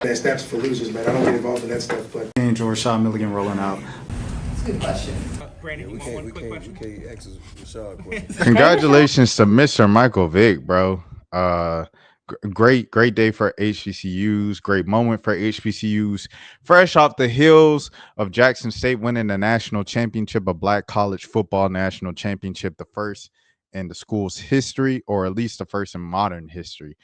That snaps for losers, man. I don't get involved in that stuff, but Angel Rashad Milligan rolling out. That's a good question. Brandon, Yeah, you want one quick question? we can't ask Rashad questions. Congratulations to Mr. Michael Vick, bro. Uh, great day for HBCUs. Great moment for HBCUs. Fresh off the heels of Jackson State winning the national championship, a Black college football national championship, the first in the school's history, or at least the first in modern history,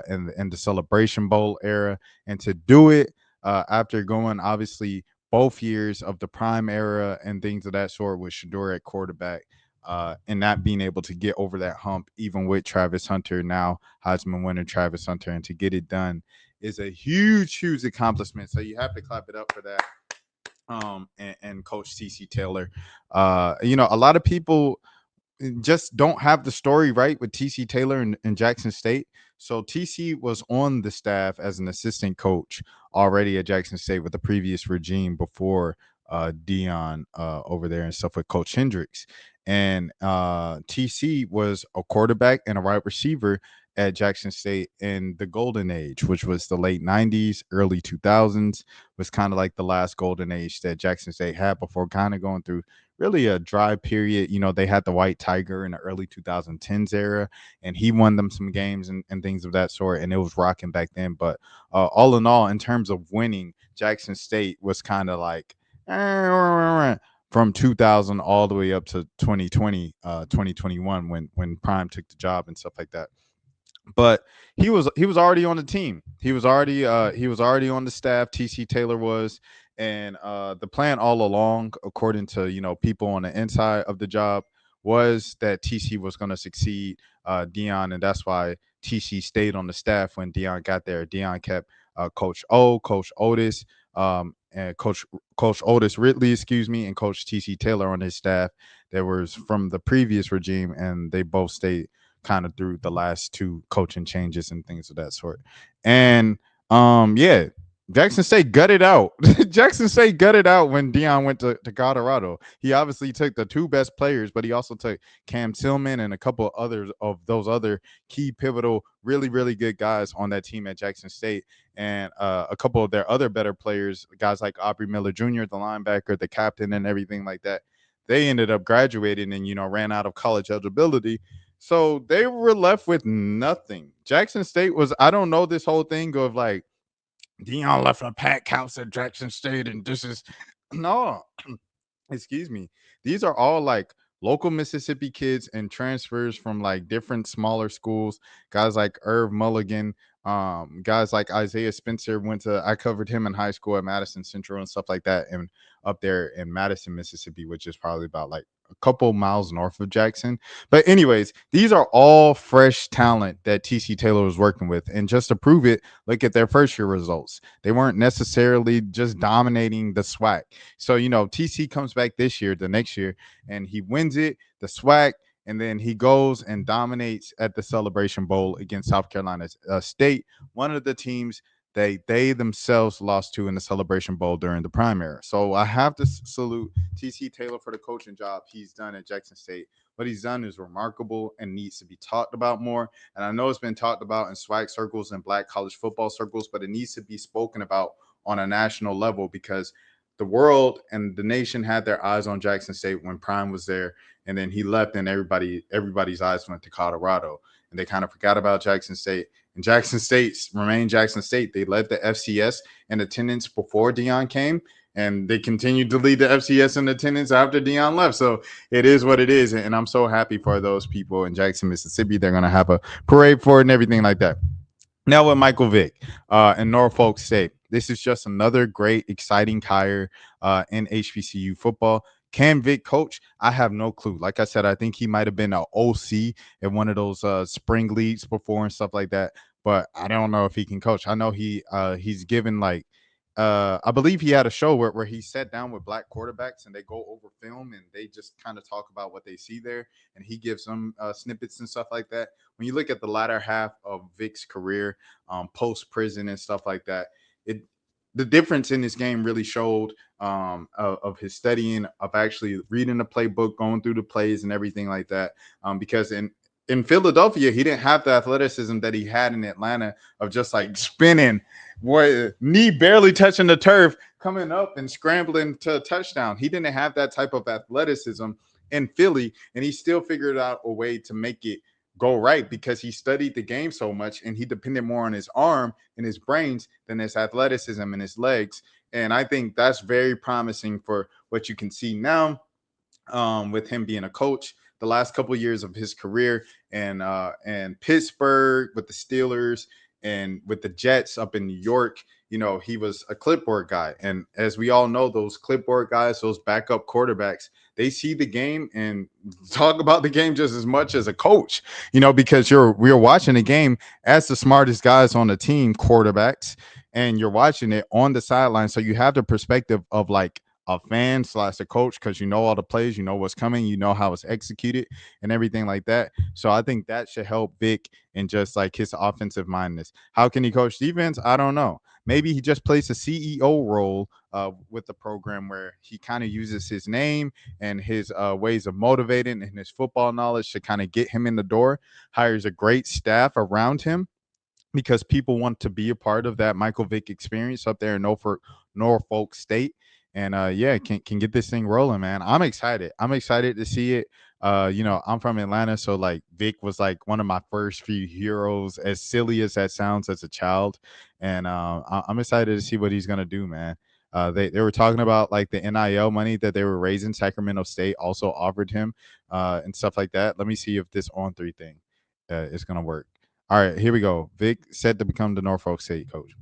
in the Celebration Bowl era, and to do it after going obviously both years of the prime era and things of that sort with Shador at quarterback, and not being able to get over that hump, even with Travis Hunter, now Heisman winner Travis Hunter, and to get it done is a huge accomplishment. So you have to clap it up for that. And Coach TC Taylor. A lot of people just don't have the story right with TC Taylor and Jackson State. So TC was on the staff as an assistant coach already at Jackson State with the previous regime before Dion over there and stuff with Coach Hendricks. And TC was a quarterback and a wide receiver at Jackson State in the golden age, which was the late 90s, early 2000s, was kind of like the last golden age that Jackson State had before kind of going through really a dry period. They had the White Tiger in the early 2010s era, and he won them some games and things of that sort, and it was rocking back then. But all in all, in terms of winning, Jackson State was kind of like from 2000 all the way up to 2020, 2021 when Prime took the job and stuff like that. But he was already on the team. He was already on the staff. TC Taylor was, and the plan all along, according to people on the inside of the job, was that TC was going to succeed Dion, and that's why TC stayed on the staff when Dion got there. Dion kept Coach Otis, and Coach Otis Ridley, excuse me, and Coach TC Taylor on his staff. That was from the previous regime, and they both stayed kind of through the last two coaching changes and things of that sort. And yeah, Jackson State gutted out. Jackson State gutted out when Dion went to Colorado. He obviously took the two best players, but he also took Cam Tillman and a couple others of those other key pivotal, really good guys on that team at Jackson State. And a couple of their other better players, guys like Aubrey Miller Jr., the linebacker, the captain, and everything like that. They ended up graduating and ran out of college eligibility. So they were left with nothing. Jackson State was, I don't know, this whole thing of like Dion left a packed house at Jackson State, and this is no, excuse me. These are all like local Mississippi kids and transfers from like different smaller schools. Guys like Irv Mulligan, guys like Isaiah Spencer I covered him in high school at Madison Central and stuff like that, and up there in Madison, Mississippi, which is probably about like a couple miles north of Jackson. But anyways, these are all fresh talent that TC Taylor was working with. And just to prove it, look at their first year results. They weren't necessarily just dominating the SWAC. So, TC comes back this year, the next year, and he wins it, the SWAC, and then he goes and dominates at the Celebration Bowl against South Carolina State, one of the teams they themselves lost to in the Celebration Bowl during the prime era. So I have to salute TC Taylor for the coaching job he's done at Jackson State. What he's done is remarkable and needs to be talked about more. And I know it's been talked about in swag circles and Black college football circles, but it needs to be spoken about on a national level, because the world and the nation had their eyes on Jackson State when Prime was there, and then he left, and everybody's eyes went to Colorado, and they kind of forgot about Jackson State. And Jackson State remained Jackson State. They led the FCS in attendance before Dion came, and they continued to lead the FCS in attendance after Dion left. So it is what it is, and I'm so happy for those people in Jackson, Mississippi. They're going to have a parade for it and everything like that. Now with Michael Vick and Norfolk State, this is just another great, exciting hire in HBCU football. Can Vick coach? I have no clue. Like I said, I think he might have been an OC in one of those spring leagues before and stuff like that. But I don't know if he can coach. I know he's given like I believe he had a show where he sat down with Black quarterbacks and they go over film and they just kind of talk about what they see there, and he gives them snippets and stuff like that. When you look at the latter half of Vick's career, post prison and stuff like that, the difference in this game really showed of his studying, of actually reading the playbook, going through the plays and everything like that. Because in Philadelphia, he didn't have the athleticism that he had in Atlanta of just like spinning, where knee barely touching the turf, coming up and scrambling to a touchdown. He didn't have that type of athleticism in Philly, and he still figured out a way to make it go right because he studied the game so much and he depended more on his arm and his brains than his athleticism and his legs. And I think that's very promising for what you can see now with him being a coach the last couple of years of his career and Pittsburgh with the Steelers and with the Jets up in New York. You know, he was a clipboard guy. And as we all know, those clipboard guys, those backup quarterbacks, they see the game and talk about the game just as much as a coach, you know, because we're watching the game as the smartest guys on the team, quarterbacks, and you're watching it on the sideline. So you have the perspective of like a fan slash a coach because you know all the plays, you know what's coming, you know how it's executed and everything like that. So I think that should help Vick in just like his offensive mindedness. How can he coach defense? I don't know. Maybe he just plays a CEO role with the program where he kind of uses his name and his ways of motivating and his football knowledge to kind of get him in the door, hires a great staff around him because people want to be a part of that Michael Vick experience up there in Norfolk State. And yeah, can get this thing rolling, man. I'm excited. I'm excited to see it. You know, I'm from Atlanta, so like Vick was like one of my first few heroes, as silly as that sounds as a child. And I'm excited to see what he's gonna do, man. They were talking about like the NIL money that they were raising. Sacramento State also offered him and stuff like that. Let me see if this on three thing is gonna work. All right, here we go. Vick set to become the Norfolk State coach.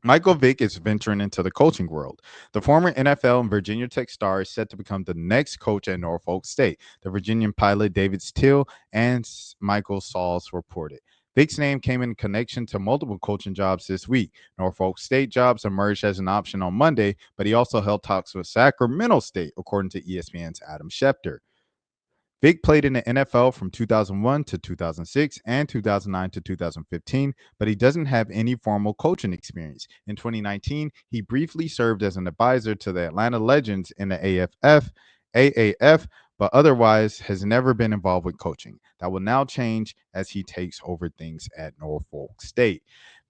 Michael Vick is venturing into the coaching world. The former NFL and Virginia Tech star is set to become the next coach at Norfolk State. The Virginian pilot David Steele and Michael Sauls reported. Vick's name came in connection to multiple coaching jobs this week. Norfolk State jobs emerged as an option on Monday, but he also held talks with Sacramento State, according to ESPN's Adam Schefter. Vick played in the NFL from 2001 to 2006 and 2009 to 2015, but he doesn't have any formal coaching experience. In 2019, he briefly served as an advisor to the Atlanta Legends in the AAF, but otherwise has never been involved with coaching. That will now change as he takes over things at Norfolk State.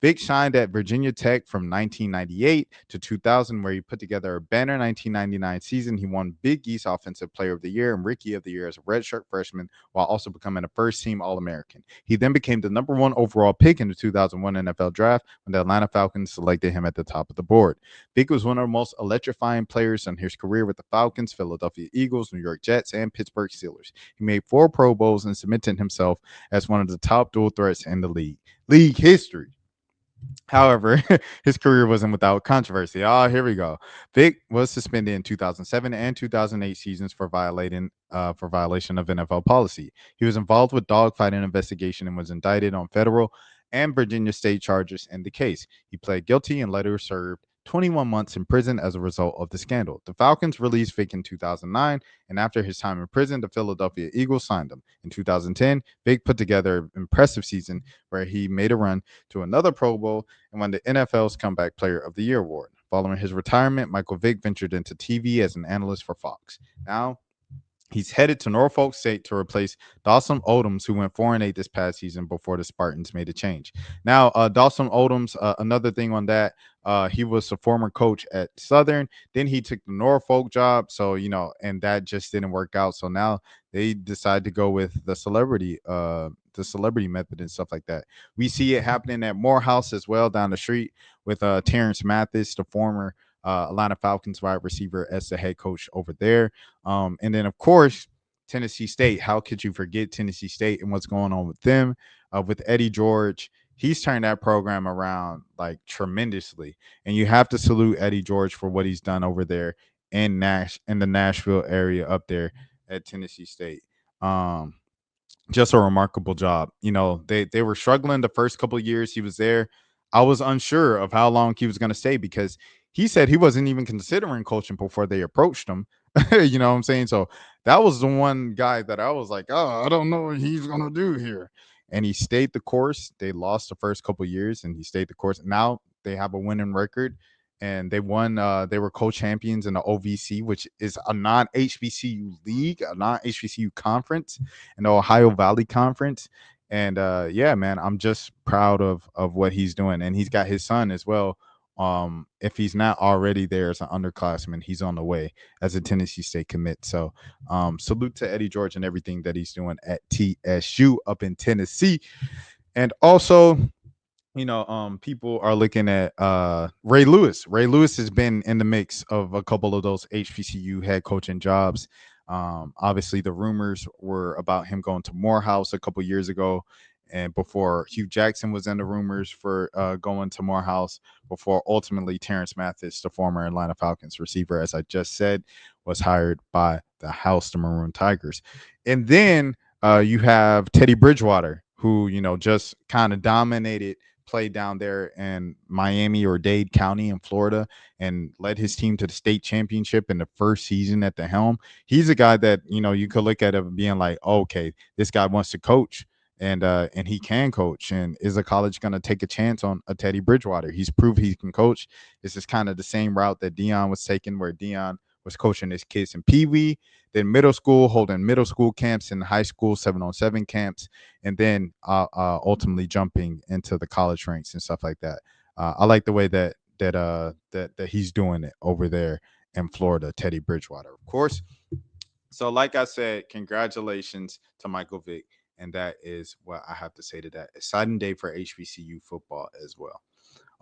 Vick shined at Virginia Tech from 1998 to 2000, where he put together a banner 1999 season. He won Big East Offensive Player of the Year and Rookie of the Year as a redshirt freshman, while also becoming a first-team All-American. He then became the number one overall pick in the 2001 NFL Draft when the Atlanta Falcons selected him at the top of the board. Vick was one of the most electrifying players in his career with the Falcons, Philadelphia Eagles, New York Jets, and Pittsburgh Steelers. He made 4 Pro Bowls and cemented himself as one of the top dual threats in the league history. However, his career wasn't without controversy. Oh, here we go. Vick was suspended in 2007 and 2008 seasons for violation of NFL policy. He was involved with dogfighting investigation and was indicted on federal and Virginia state charges in the case. He pled guilty and later served 21 months in prison as a result of the scandal. The Falcons released Vick in 2009, and after his time in prison, the Philadelphia Eagles signed him. In 2010, Vick put together an impressive season where he made a run to another Pro Bowl and won the NFL's Comeback Player of the Year award. Following his retirement, Michael Vick ventured into TV as an analyst for Fox. Now, he's headed to Norfolk State to replace Dawson Odoms, who went 4-8 this past season before the Spartans made a change. Now, Dawson Odoms, another thing on that, he was a former coach at Southern. Then he took the Norfolk job. So, you know, and that just didn't work out. So now they decide to go with the celebrity method and stuff like that. We see it happening at Morehouse as well down the street with Terrence Mathis, the former Atlanta Falcons wide receiver, as the head coach over there. And then, of course, Tennessee State. How could you forget Tennessee State and what's going on with them? With Eddie George, he's turned that program around like tremendously. And you have to salute Eddie George for what he's done over there in the Nashville area up there at Tennessee State. Just a remarkable job. You know, they were struggling the first couple of years he was there. I was unsure of how long he was going to stay because he said he wasn't even considering coaching before they approached him. You know what I'm saying? So that was the one guy that I was like, oh, I don't know what he's going to do here. And he stayed the course. They lost the first couple of years and he stayed the course. Now they have a winning record. and they won. They were co-champions in the OVC, which is a non-HBCU league, a non-HBCU conference, in the Ohio Valley Conference. And yeah, man, I'm just proud of what he's doing, and he's got his son as well. If he's not already there as an underclassman, he's on the way as a Tennessee State commit. So salute to Eddie George and everything that he's doing at TSU up in Tennessee. And also, people are looking at Ray Lewis. Ray Lewis has been in the mix of a couple of those HBCU head coaching jobs. Obviously, the rumors were about him going to Morehouse a couple years ago, and before Hugh Jackson was in the rumors for going to Morehouse, before ultimately Terrence Mathis, the former Atlanta Falcons receiver, as I just said, was hired by the House, the Maroon Tigers. And then you have Teddy Bridgewater, who, just kind of dominated, played down there in Miami or Dade County in Florida and led his team to the state championship in the first season at the helm. He's a guy that, you could look at him being like, oh, okay, this guy wants to coach. And he can coach. And is a college going to take a chance on a Teddy Bridgewater? He's proved he can coach. This is kind of the same route that Dion was taking, where Dion was coaching his kids in Pee Wee, then middle school, holding middle school camps, and high school 7-on-7 camps, and then ultimately jumping into the college ranks and stuff like that. I like the way that he's doing it over there in Florida, Teddy Bridgewater, of course. So, like I said, congratulations to Michael Vick. And that is what I have to say to that. Exciting day for HBCU football as well.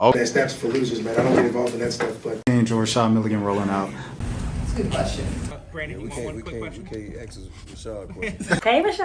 Okay. That's for losers, man. I don't get involved in that stuff, but Enjoy Rashad Milligan rolling out. That's a good question. We can't ask Rashad a question. Hey, Rashad.